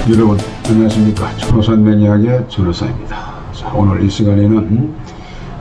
여러분 안녕하십니까. 천호산 맹리학의 천호사입니다. 자, 오늘 이 시간에는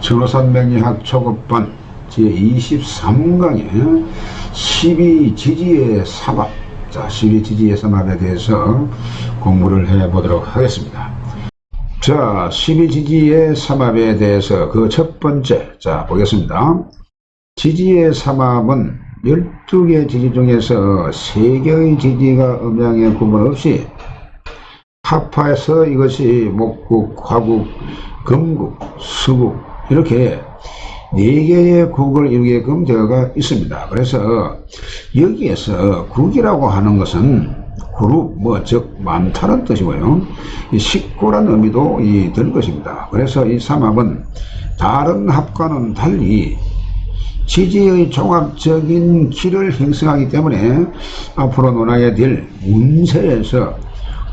천호산 맹리학 초급반 제23강의 12지지의 삼합, 자 12지지의 삼합에 대해서 공부를 해보도록 하겠습니다. 자, 12지지의 삼합에 대해서 그 첫 번째, 자 보겠습니다. 지지의 삼합은 12개 지지 중에서 3개의 지지가 음양의 구분 없이 합하여서 이것이 목국, 화국, 금국, 수국 이렇게 4개의 국을 이루게끔 되어가 있습니다. 그래서 여기에서 국이라고 하는 것은 그룹, 즉 많다는 뜻이고요. 이 식구란 의미도 들 것입니다. 그래서 이 삼합은 다른 합과는 달리 지지의 종합적인 길을 형성하기 때문에 앞으로 논하게 될 문세에서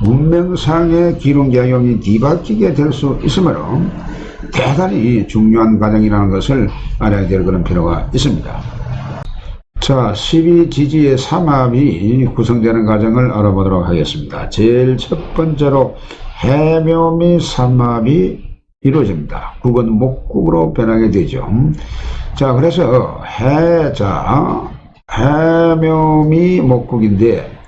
문명상의 기lun작용이 뒤바뀌게 될 수 있으므로 대단히 중요한 과정이라는 것을 알아야 될 그런 필요가 있습니다. 자, 12지지의 삼합이 구성되는 과정을 알아보도록 하겠습니다. 제일 첫 번째로 해묘미 삼합이 이루어집니다. 국은 목국으로 변하게 되죠. 자, 그래서 해묘미 목국인데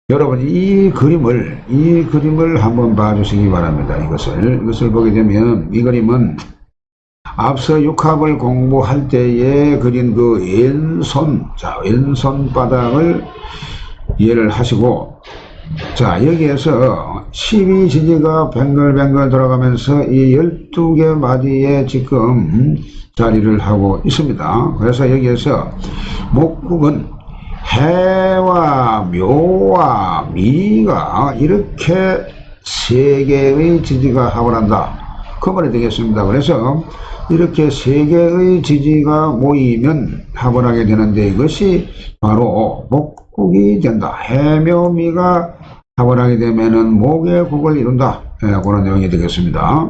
여러분 이 그림을 한번 봐주시기 바랍니다. 이것을 보게 되면 이 그림은 앞서 육합을 공부할 때에 그린 그 왼손 바닥을 이해를 하시고, 자 여기에서 12지지가 뱅글뱅글 돌아가면서 이 12개 마디에 지금 자리를 하고 있습니다. 그래서 여기에서 목국은 해와 묘와 미가 이렇게 3개의 지지가 합을 한다, 그 말이 되겠습니다. 그래서 이렇게 3개의 지지가 모이면 합을 하게 되는데 이것이 바로 목국이 된다. 해묘미가 합을 하게 되면은 목의 국을 이룬다, 그런 내용이 되겠습니다.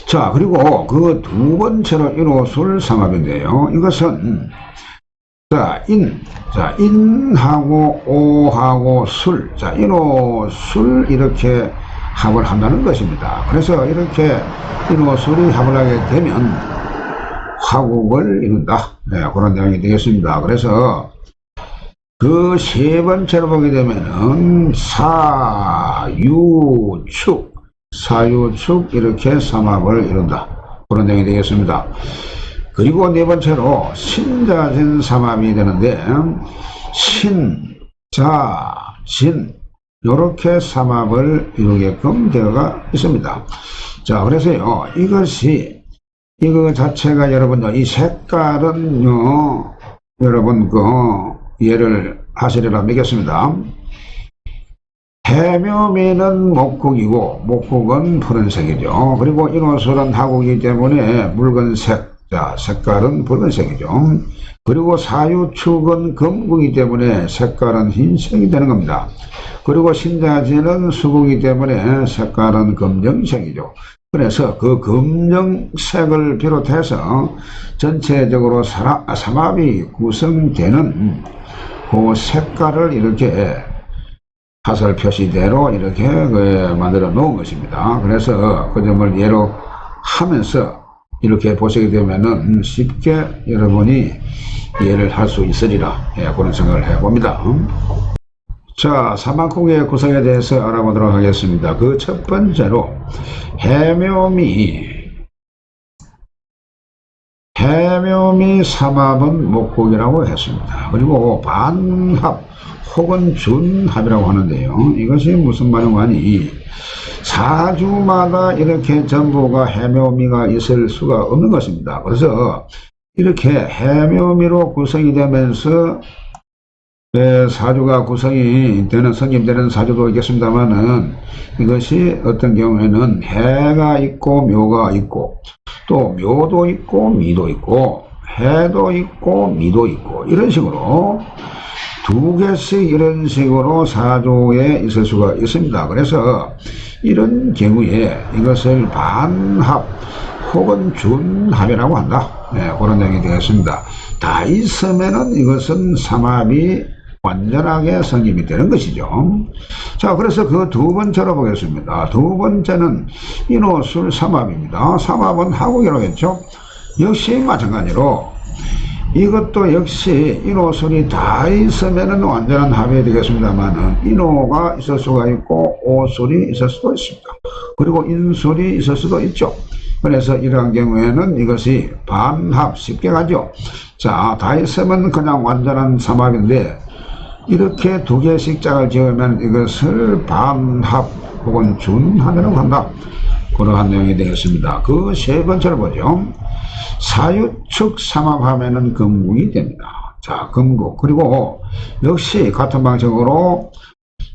자, 그리고 그 두 번째로 인호술 삼합인데요. 이것은 인하고 오하고 술, 인호술 이렇게 합을 한다는 것입니다. 그래서 이렇게 인호술이 합을 하게 되면 화국을 이룬다, 그런 내용이 되겠습니다. 그래서 그 세 번째로 보게 되면은 사유축 이렇게 삼합을 이룬다, 그런 내용이 되겠습니다. 그리고 네 번째로 신자진 삼합이 되는데 신자진 이렇게 삼합을 이루게끔 되어가 있습니다. 자, 그래서요 이거 자체가 여러분 이 색깔은요 여러분 이해를 하시리라 믿겠습니다. 해묘미는 목국이고 목국은 푸른색이죠. 그리고 인호술은 하국이기 때문에 붉은색, 색깔은 붉은색이죠. 그리고 사유축은 금국이기 때문에 색깔은 흰색이 되는 겁니다. 그리고 신자지는 수국이기 때문에 색깔은 검정색이죠. 그래서 그 검정색을 비롯해서 전체적으로 삼합이 구성되는 그 색깔을 이렇게 화살 표시대로 이렇게 만들어 놓은 것입니다. 그래서 그 점을 예로 하면서 이렇게 보시게 되면은 쉽게 여러분이 이해를 할 수 있으리라, 그런 생각을 해봅니다. 자, 삼합국의 구성에 대해서 알아보도록 하겠습니다. 그 첫 번째로 해묘미 삼합은 목국이라고 했습니다. 그리고 반합 혹은 준합이라고 하는데요. 이것이 무슨 말인가니 사주마다 이렇게 전부가 해묘미가 있을 수가 없는 것입니다. 그래서 이렇게 해묘미로 구성이 되면서 사주가 구성이 되는 성립되는 사주도 있겠습니다만은 이것이 어떤 경우에는 해가 있고 묘가 있고 또 묘도 있고 미도 있고 해도 있고 미도 있고 이런 식으로 2개씩 이런 식으로 사주에 있을 수가 있습니다. 그래서 이런 경우에 이것을 반합 혹은 준합이라고 한다, 그런 내용이 되겠습니다. 다 있으면은 이것은 삼합이 완전하게 성립이 되는 것이죠. 자, 그래서 그 두 번째로 보겠습니다. 두 번째는 인호술 삼합입니다. 삼합은 하국이라고 했죠. 역시 마찬가지로 이것도 역시 인호술이 다 있으면 완전한 합이 되겠습니다만, 인호가 있을 수가 있고 오술이 있을 수도 있습니다. 그리고 인술이 있을 수도 있죠. 그래서 이러한 경우에는 이것이 반합, 쉽게 가죠. 자, 다 있으면 그냥 완전한 삼합인데, 이렇게 두 개씩 짝을 지으면 이것을 반합 혹은 준합이라고 한다. 그러한 내용이 되겠습니다. 그 세 번째로 보죠. 사유축 삼합하면은 금국이 됩니다. 자, 금국. 그리고 역시 같은 방식으로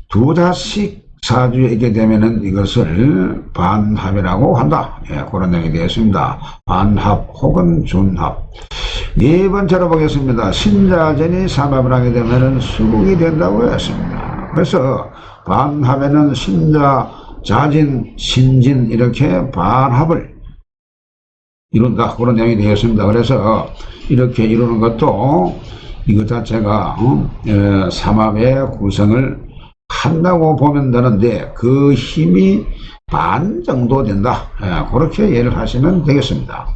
두 자씩 사주에 있게 되면은 이것을 반합이라고 한다. 예, 그런 내용이 되겠습니다. 반합 혹은 준합. 네 번째로 보겠습니다. 신자전이 삼합을 하게 되면은 수국이 된다고 했습니다. 그래서 반합에는 신자, 자진, 신진 이렇게 반합을 이룬다. 그런 내용이 되겠습니다. 그래서 이렇게 이루는 것도 이것 자체가 삼합의 구성을 한다고 보면 되는데, 그 힘이 반 정도 된다. 예, 그렇게 이해를 하시면 되겠습니다.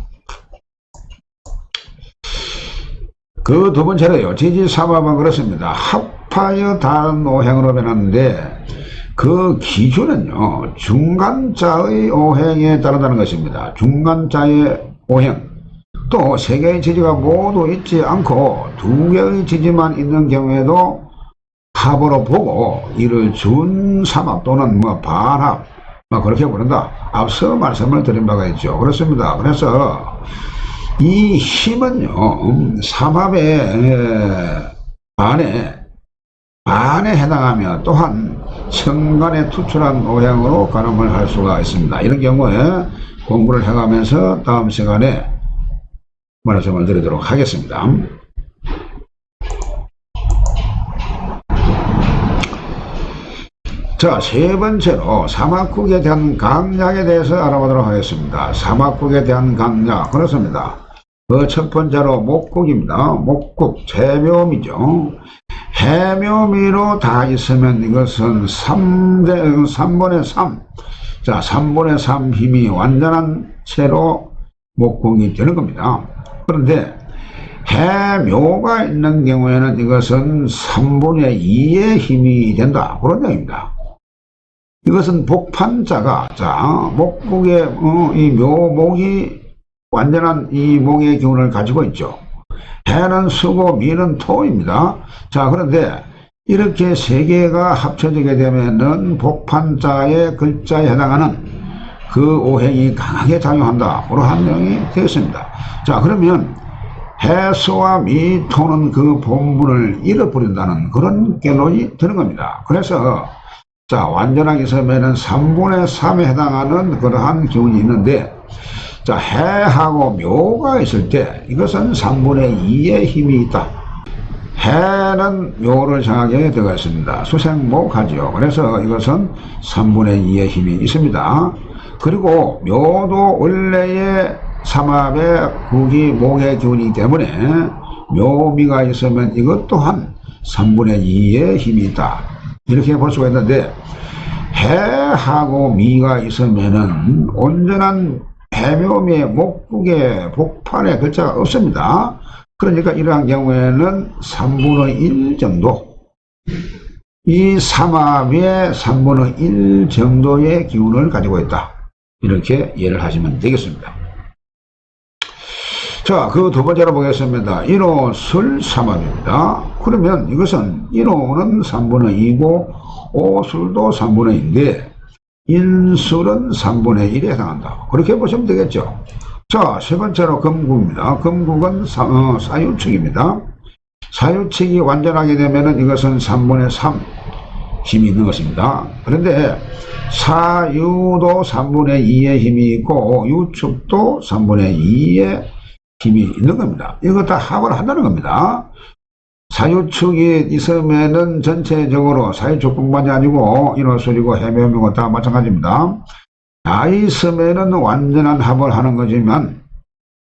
그 두 번째로요. 지지삼합은 그렇습니다. 합하여 다른 오행으로 변하는데, 그 기준은요, 중간자의 오행에 따르다는 것입니다. 중간자의 오행. 또 세 개의 지지가 모두 있지 않고 두 개의 지지만 있는 경우에도 합으로 보고 이를 준삼합 또는 반합 그렇게 부른다. 앞서 말씀을 드린 바가 있죠. 그렇습니다. 그래서 이 힘은요, 삼합의 반에 해당하며 또한 천간에 투출한 오행으로 가늠을 할 수가 있습니다. 이런 경우에 공부를 해가면서 다음 시간에 말씀을 드리도록 하겠습니다. 자, 세 번째로 삼합국에 대한 강약에 대해서 알아보도록 하겠습니다. 삼합국에 대한 강약, 그렇습니다. 그 첫 번째로 목국입니다. 목국, 해묘미죠. 해묘미로 다 있으면 이것은 3분의 3. 자, 3분의 3 힘이 완전한 채로 목국이 되는 겁니다. 그런데 해묘가 있는 경우에는 이것은 3분의 2의 힘이 된다. 그런 얘기입니다. 이것은 복판자가, 자, 목국의, 이 묘목이 완전한 이 목의 기운을 가지고 있죠. 해는 수고, 미는 토입니다. 자, 그런데 이렇게 세 개가 합쳐지게 되면은 복판자의 글자에 해당하는 그 오행이 강하게 작용한다. 그러한 내용이 되겠습니다. 자, 그러면 해수와 미, 토는 그 본분을 잃어버린다는 그런 결론이 되는 겁니다. 그래서 자, 완전하게 있으면은 3분의 3에 해당하는 그러한 기운이 있는데, 자, 해하고 묘가 있을 때 이것은 3분의 2의 힘이 있다. 해는 묘를 정하게 되어 있습니다. 수생목하죠. 그래서 이것은 3분의 2의 힘이 있습니다. 그리고 묘도 원래의 삼합의 국이 목의 기운이기 때문에 묘미가 있으면 이것 또한 3분의 2의 힘이 있다. 이렇게 볼 수가 있는데, 해하고 미가 있으면은 온전한 해묘미의 목국의 복판에 글자가 없습니다. 그러니까 이러한 경우에는 3분의 1 정도, 이 삼합의 3분의 1 정도의 기운을 가지고 있다. 이렇게 이해를 하시면 되겠습니다. 자, 그 두 번째로 보겠습니다. 인호술 삼합입니다. 그러면 이것은 인호는 3분의 2고 오술도 3분의 2인데 인술은 3분의 1에 해당한다. 그렇게 보시면 되겠죠. 자, 세 번째로 금국입니다. 금국은 사유축입니다. 사유축이 완전하게 되면은 이것은 3분의 3 힘이 있는 것입니다. 그런데 사유도 3분의 2의 힘이 있고 유축도 3분의 2의 힘이 있는 겁니다. 이거 다 합을 한다는 겁니다. 사유축이 있으면은 전체적으로 사유축뿐만이 아니고 인호술이고 해묘미고 다 마찬가지입니다. 다 있으면은 완전한 합을 하는 거지만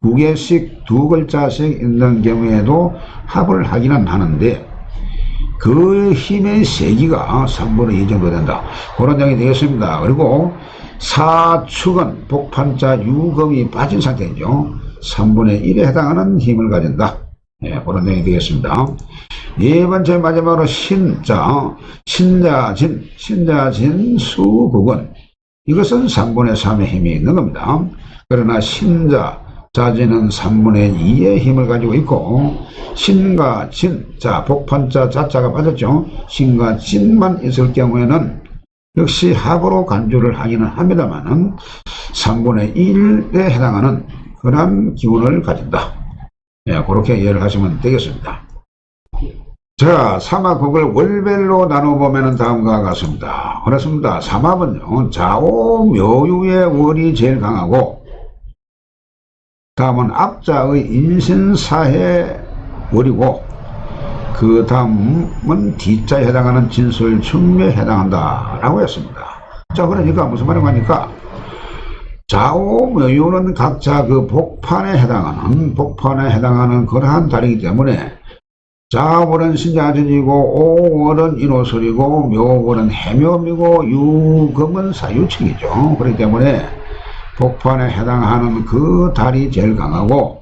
두 개씩 두 글자씩 있는 경우에도 합을 하기는 하는데, 그 힘의 세기가 3분의 2 정도 된다. 그런 내용이 되겠습니다. 그리고 사축은 복판자 유금이 빠진 상태이죠. 3분의 1에 해당하는 힘을 가진다. 예, 그런 내용이 되겠습니다. 네 번째 마지막으로 신자진 수국은 이것은 3분의 3의 힘이 있는 겁니다. 그러나 자진은 3분의 2의 힘을 가지고 있고 신과 진, 자 복판자 자자가 빠졌죠. 신과 진만 있을 경우에는 역시 합으로 간주를 하기는 합니다만은 3분의 1에 해당하는 그런 기운을 가진다. 예, 그렇게 이해를 하시면 되겠습니다. 자, 삼합국을 월별로 나눠보면 다음과 같습니다. 그렇습니다. 삼합은요, 좌오묘유의 월이 제일 강하고, 다음은 앞자의 인신사의 월이고, 그 다음은 뒤자에 해당하는 진술충묘에 해당한다 라고 했습니다. 자, 그러니까 무슨 말인가 하니까 좌오묘유는 각자 그 복판에 해당하는 그러한 달이기 때문에 자월은 신자진이고 오월은 인호술이고 묘월은 해묘이고 유금은 사유축이죠. 그렇기 때문에 복판에 해당하는 그 달이 제일 강하고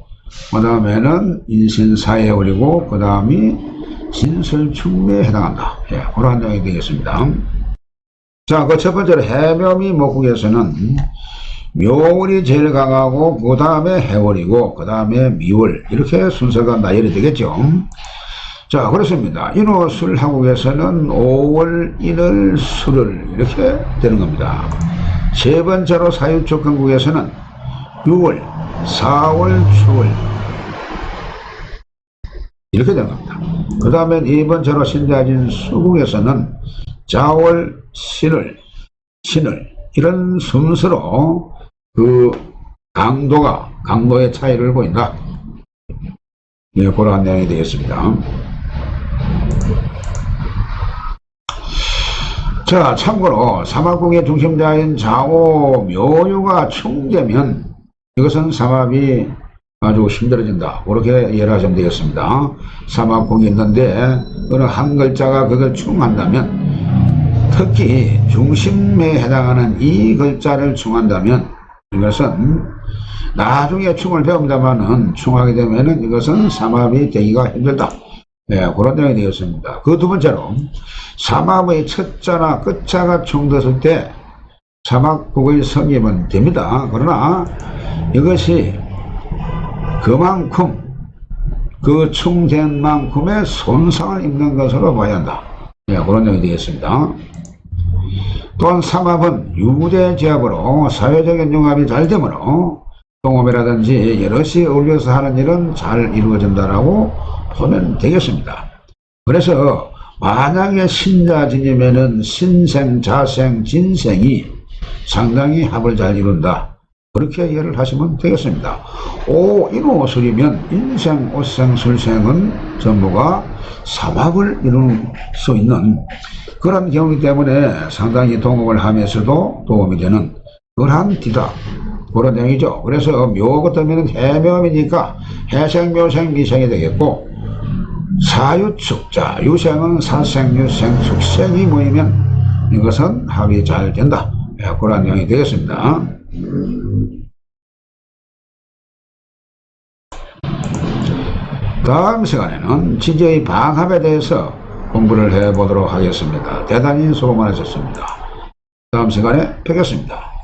그 다음에는 인신사해월이고 그 다음이 진술충묘에 해당한다. 예, 그런 내용이 되겠습니다. 자, 그 첫 번째로 해묘미 목국에서는 묘월이 제일 강하고 그 다음에 해월이고 그 다음에 미월 이렇게 순서가 나열이 되겠죠. 자, 그렇습니다. 인호술 하국에서는 5월, 인월, 술을 이렇게 되는 겁니다. 세 번째로 사유축 한국에서는 6월, 4월, 추월 이렇게 되는 겁니다. 그 다음에 네 번째로 신자진 수국에서는 자월, 신월 이런 순서로 그 강도의 차이를 보인다. 네, 그러한 내용이 되겠습니다. 자, 참고로 삼합국의 중심자인 좌오 묘유가 충되면 이것은 삼합이 아주 힘들어진다. 그렇게 이해를 하시면 되겠습니다. 삼합국이 있는데 어느 한 글자가 그걸 충한다면 특히 중심에 해당하는 이 글자를 충한다면 이것은 나중에 충을 배웁니다만은 충하게 되면은 이것은 삼합이 되기가 힘들다. 네, 그런 내용이 되었습니다. 그 두 번째로 삼합의 첫 자나 끝 자가 충됐을 때 삼합국의 성립은 됩니다. 그러나 이것이 그만큼 그 충된 만큼의 손상을 입는 것으로 봐야 한다. 네, 그런 내용이 되겠습니다. 또한 삼합은 유대제합으로 사회적인 융합이 잘 되므로 동업이라든지 여럿이 어울려서 하는 일은 잘 이루어진다라고 보면 되겠습니다. 그래서 만약에 신자진이면은 신생, 자생, 진생이 상당히 합을 잘 이룬다. 그렇게 이해를 하시면 되겠습니다. 인호술이면 인생, 오생, 술생은 전부가 삼합을 이룰 수 있는 그런 경우이기 때문에 상당히 동업을 하면서도 도움이 되는 그러한 뒤다. 그런 내용이죠. 그래서 묘가 뜨면 해묘이니까 해생, 묘생, 미생이 되겠고 사유축, 자 유생은 사생, 유생, 축생이 모이면 이것은 합이 잘 된다. 그런 내용이 되겠습니다. 다음 시간에는 지지의 방합에 대해서 공부를 해보도록 하겠습니다. 대단히 수고 많으셨습니다. 다음 시간에 뵙겠습니다.